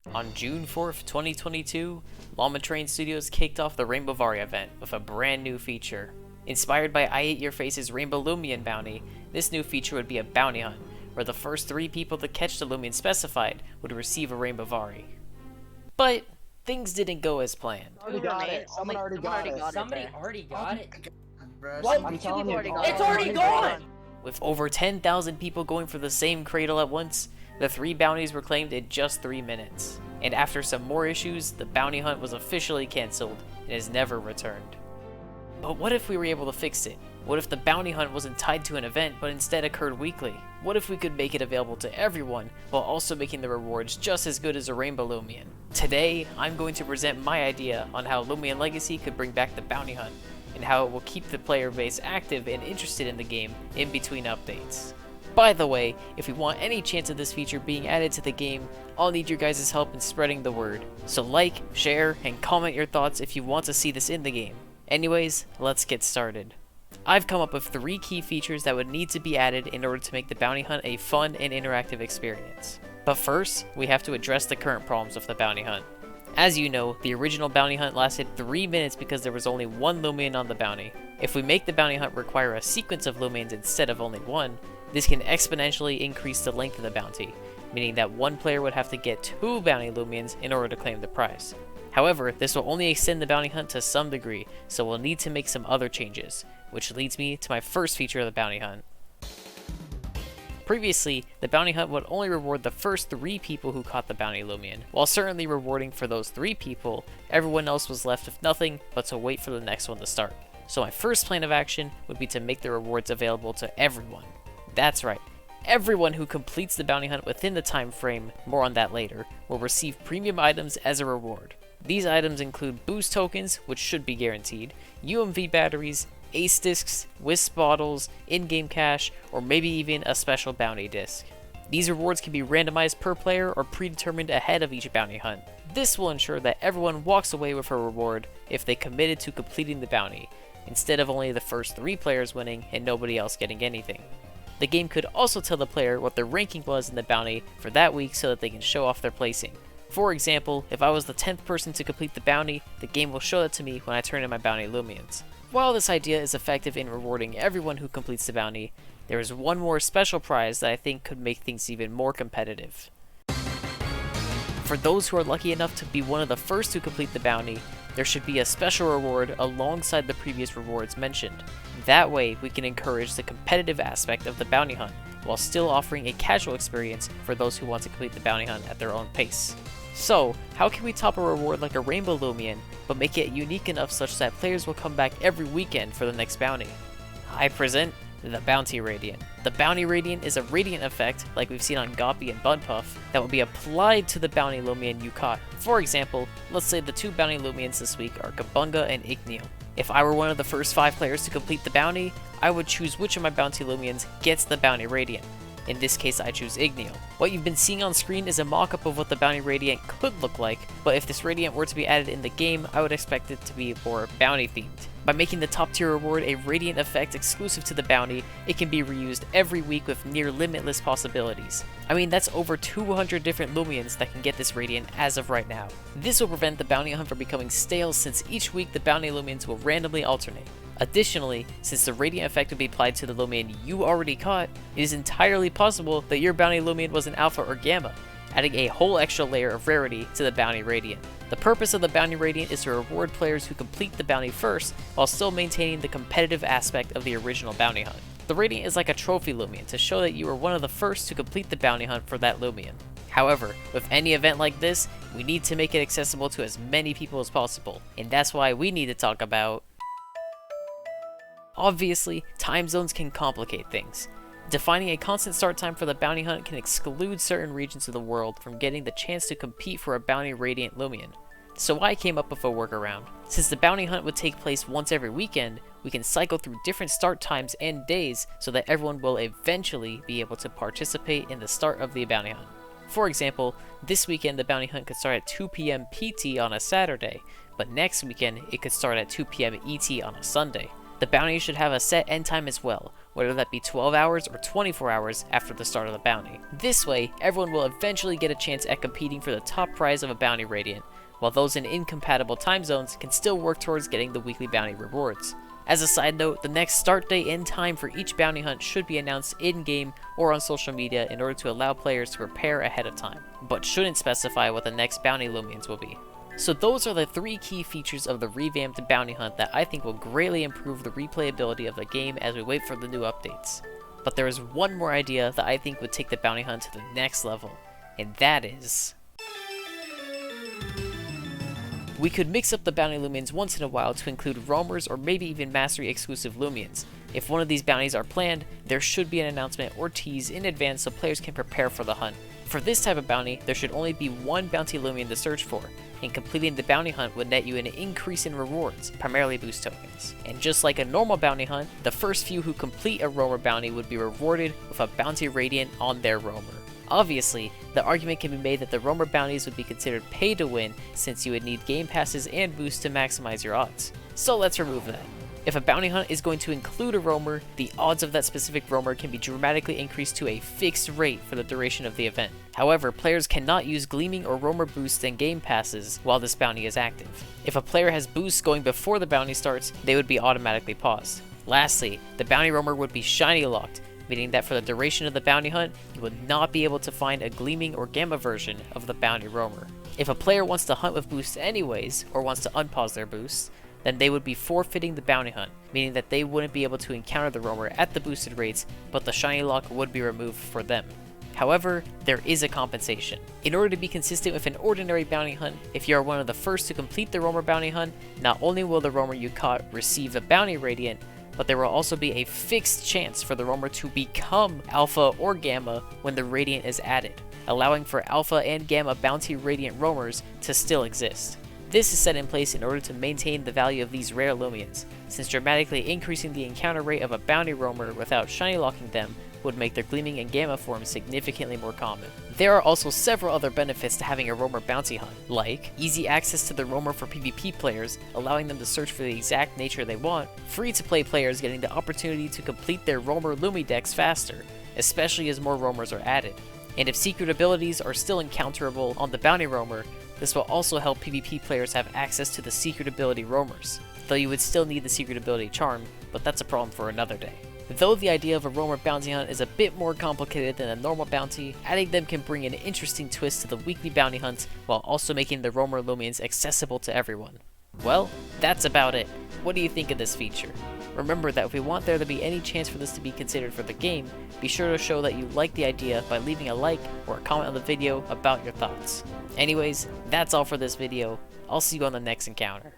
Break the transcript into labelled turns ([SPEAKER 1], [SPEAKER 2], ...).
[SPEAKER 1] On June 4th, 2022, Llama Train Studios kicked off the Rainbow Vari event with a brand new feature. Inspired by I Ate Your Face's Rainbow Loomian bounty, this new feature would be a bounty hunt, where the first 3 people to catch the Loomian specified would receive a Rainbow Vari. But things didn't go as planned.
[SPEAKER 2] Already got it. Someone already got it.
[SPEAKER 3] Somebody already got it?
[SPEAKER 2] What? I'm telling you,
[SPEAKER 3] It's already gone!
[SPEAKER 1] With over 10,000 people going for the same cradle at once, the 3 bounties were claimed in just 3 minutes. And after some more issues, the bounty hunt was officially cancelled and has never returned. But what if we were able to fix it? What if the bounty hunt wasn't tied to an event but instead occurred weekly? What if we could make it available to everyone while also making the rewards just as good as a Rainbow Loomian? Today, I'm going to present my idea on how Loomian Legacy could bring back the bounty hunt and how it will keep the player base active and interested in the game in between updates. By the way, if we want any chance of this feature being added to the game, I'll need your guys' help in spreading the word. So like, share, and comment your thoughts if you want to see this in the game. Anyways, let's get started. I've come up with 3 key features that would need to be added in order to make the bounty hunt a fun and interactive experience. But first, we have to address the current problems with the bounty hunt. As you know, the original bounty hunt lasted 3 minutes because there was only 1 Loomian on the bounty. If we make the bounty hunt require a sequence of Loomians instead of only 1, this can exponentially increase the length of the bounty, meaning that one player would have to get 2 bounty Loomians in order to claim the prize. However, this will only extend the bounty hunt to some degree, so we'll need to make some other changes, which leads me to my first feature of the bounty hunt. Previously, the bounty hunt would only reward the first 3 people who caught the bounty Loomian. While certainly rewarding for those 3 people, everyone else was left with nothing but to wait for the next one to start. So my first plan of action would be to make the rewards available to everyone. That's right, everyone who completes the bounty hunt within the time frame, more on that later, will receive premium items as a reward. These items include boost tokens, which should be guaranteed, UMV batteries, ace discs, wisp bottles, in-game cash, or maybe even a special bounty disc. These rewards can be randomized per player or predetermined ahead of each bounty hunt. This will ensure that everyone walks away with a reward if they committed to completing the bounty, instead of only the first 3 players winning and nobody else getting anything. The game could also tell the player what their ranking was in the bounty for that week so that they can show off their placing. For example, if I was the 10th person to complete the bounty, the game will show that to me when I turn in my bounty Loomians. While this idea is effective in rewarding everyone who completes the bounty, there is one more special prize that I think could make things even more competitive. For those who are lucky enough to be one of the first to complete the bounty, there should be a special reward alongside the previous rewards mentioned. That way, we can encourage the competitive aspect of the bounty hunt, while still offering a casual experience for those who want to complete the bounty hunt at their own pace. So, how can we top a reward like a Rainbow Loomian, but make it unique enough such that players will come back every weekend for the next bounty? I present the Bounty Radiant. The Bounty Radiant is a radiant effect, like we've seen on Goppy and Bunpuff, that will be applied to the Bounty Loomian you caught. For example, let's say the 2 Bounty Loomians this week are Kabunga and igneol. If I were one of the first 5 players to complete the bounty, I would choose which of my Bounty Loomians gets the Bounty Radiant. In this case, I choose igneol. What you've been seeing on screen is a mock-up of what the Bounty Radiant could look like, but if this Radiant were to be added in the game, I would expect it to be more bounty themed. By making the top tier reward a Radiant effect exclusive to the bounty, it can be reused every week with near limitless possibilities. I mean, that's over 200 different Loomians that can get this Radiant as of right now. This will prevent the bounty hunt from becoming stale since each week the Bounty Loomians will randomly alternate. Additionally, since the Radiant effect would be applied to the Loomian you already caught, it is entirely possible that your Bounty Loomian was an Alpha or Gamma, adding a whole extra layer of rarity to the Bounty Radiant. The purpose of the Bounty Radiant is to reward players who complete the bounty first, while still maintaining the competitive aspect of the original bounty hunt. The Radiant is like a trophy Loomian to show that you were one of the first to complete the bounty hunt for that Loomian. However, with any event like this, we need to make it accessible to as many people as possible, and that's why we need to talk about... Obviously, time zones can complicate things. Defining a constant start time for the bounty hunt can exclude certain regions of the world from getting the chance to compete for a Bounty Radiant Loomian. So I came up with a workaround. Since the bounty hunt would take place once every weekend, we can cycle through different start times and days so that everyone will eventually be able to participate in the start of the bounty hunt. For example, this weekend the bounty hunt could start at 2 PM PT on a Saturday, but next weekend it could start at 2 PM ET on a Sunday. The bounty should have a set end time as well, whether that be 12 hours or 24 hours after the start of the bounty. This way, everyone will eventually get a chance at competing for the top prize of a bounty radiant, while those in incompatible time zones can still work towards getting the weekly bounty rewards. As a side note, the next start date and time for each bounty hunt should be announced in-game or on social media in order to allow players to prepare ahead of time, but shouldn't specify what the next bounty Loomians will be. So those are the 3 key features of the revamped bounty hunt that I think will greatly improve the replayability of the game as we wait for the new updates. But there is one more idea that I think would take the bounty hunt to the next level, and that is... we could mix up the bounty Loomians once in a while to include roamers or maybe even mastery exclusive Loomians. If one of these bounties are planned, there should be an announcement or tease in advance so players can prepare for the hunt. For this type of bounty, there should only be one bounty Loomian to search for, and completing the bounty hunt would net you an increase in rewards, primarily boost tokens. And just like a normal bounty hunt, the first few who complete a roamer bounty would be rewarded with a bounty radiant on their roamer. Obviously, the argument can be made that the roamer bounties would be considered pay to win since you would need game passes and boosts to maximize your odds. So let's remove that. If a bounty hunt is going to include a roamer, the odds of that specific roamer can be dramatically increased to a fixed rate for the duration of the event. However, players cannot use gleaming or roamer boosts and game passes while this bounty is active. If a player has boosts going before the bounty starts, they would be automatically paused. Lastly, the bounty roamer would be shiny locked, meaning that for the duration of the bounty hunt, you would not be able to find a gleaming or gamma version of the bounty roamer. If a player wants to hunt with boosts anyways, or wants to unpause their boosts, then they would be forfeiting the bounty hunt, meaning that they wouldn't be able to encounter the roamer at the boosted rates, but the shiny lock would be removed for them. However, there is a compensation. In order to be consistent with an ordinary bounty hunt, if you are one of the first to complete the roamer bounty hunt, not only will the roamer you caught receive a bounty radiant, but there will also be a fixed chance for the roamer to become alpha or gamma when the radiant is added, allowing for alpha and gamma bounty radiant roamers to still exist. This is set in place in order to maintain the value of these rare Loomians, since dramatically increasing the encounter rate of a bounty roamer without shiny locking them would make their gleaming and gamma forms significantly more common. There are also several other benefits to having a roamer bounty hunt, like easy access to the roamer for PvP players, allowing them to search for the exact nature they want, free-to-play players getting the opportunity to complete their roamer Loomi decks faster, especially as more roamers are added. And if secret abilities are still encounterable on the bounty roamer, this will also help PvP players have access to the secret ability roamers, though you would still need the secret ability charm, but that's a problem for another day. Though the idea of a roamer bounty hunt is a bit more complicated than a normal bounty, adding them can bring an interesting twist to the weekly bounty hunt while also making the roamer Loomians accessible to everyone. Well, that's about it. What do you think of this feature? Remember that if we want there to be any chance for this to be considered for the game, be sure to show that you like the idea by leaving a like or a comment on the video about your thoughts. Anyways, that's all for this video. I'll see you on the next encounter.